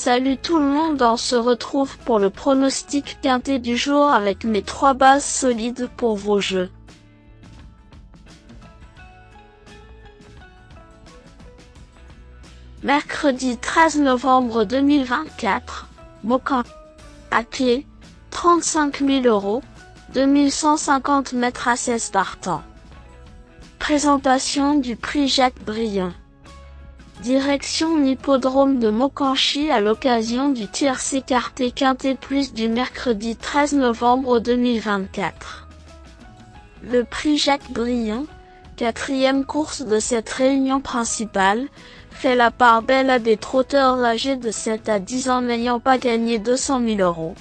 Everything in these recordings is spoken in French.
Salut tout le monde, on se retrouve pour le pronostic quintet du jour avec mes 3 bases solides pour vos jeux. Mercredi 13 novembre 2024, Mokan. À pied, 35 000 €, 2150 mètres à 16 partants. Présentation du prix Jacques Briand. Direction l'hippodrome de Mokanchi à l'occasion du tiercé quartet quintet plus du mercredi 13 novembre 2024. Le prix Jacques Briand, 4e course de cette réunion principale, fait la part belle à des trotteurs âgés de 7 à 10 ans n'ayant pas gagné 200 000 €.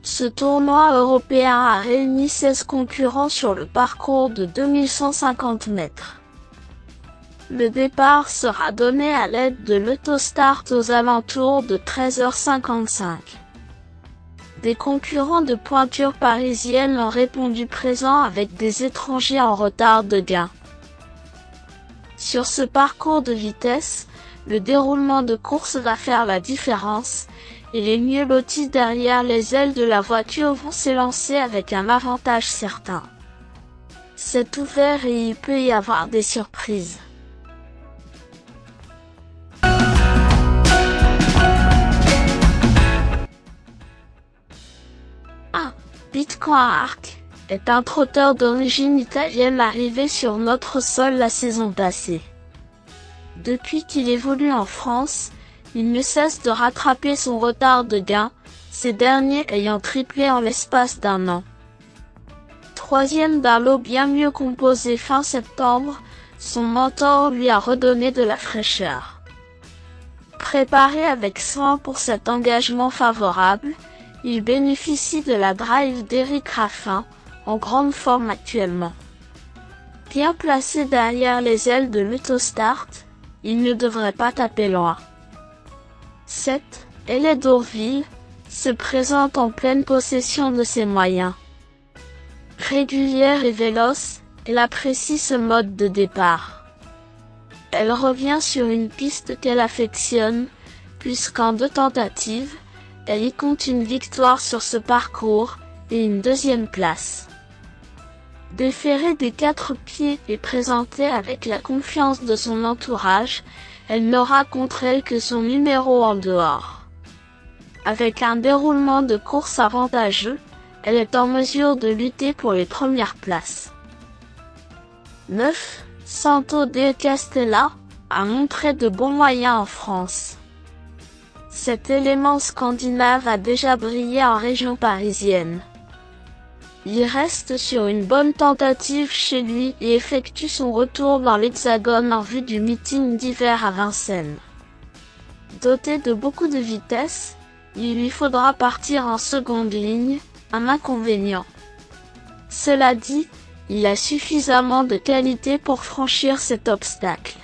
Ce tournoi européen a réuni 16 concurrents sur le parcours de 2150 mètres. Le départ sera donné à l'aide de l'autostart aux alentours de 13h55. Des concurrents de pointure parisienne ont répondu présents avec des étrangers en retard de gain. Sur ce parcours de vitesse, le déroulement de course va faire la différence, et les mieux lotis derrière les ailes de la voiture vont s'élancer avec un avantage certain. C'est ouvert et il peut y avoir des surprises. Bitcoin Arc est un trotteur d'origine italienne arrivé sur notre sol la saison passée. Depuis qu'il évolue en France, il ne cesse de rattraper son retard de gain, ces derniers ayant triplé en l'espace d'un an. 3e d'un lot bien mieux composé fin septembre, son mentor lui a redonné de la fraîcheur. Préparé avec soin pour cet engagement favorable, il bénéficie de la drive d'Éric Raffin, en grande forme actuellement. Bien placé derrière les ailes de l'autostart, il ne devrait pas taper loin. 7. Elle d'Orville se présente en pleine possession de ses moyens. Régulière et véloce, elle apprécie ce mode de départ. Elle revient sur une piste qu'elle affectionne, puisqu'en 2 tentatives, elle y compte une victoire sur ce parcours, et une 2e place. Déférée des 4 pieds et présentée avec la confiance de son entourage, elle n'aura contre elle que son numéro en dehors. Avec un déroulement de course avantageux, elle est en mesure de lutter pour les premières places. 9. Santo de Castella a montré de bons moyens en France. Cet élément scandinave a déjà brillé en région parisienne. Il reste sur une bonne tentative chez lui et effectue son retour dans l'Hexagone en vue du meeting d'hiver à Vincennes. Doté de beaucoup de vitesse, il lui faudra partir en seconde ligne, un inconvénient. Cela dit, il a suffisamment de qualité pour franchir cet obstacle.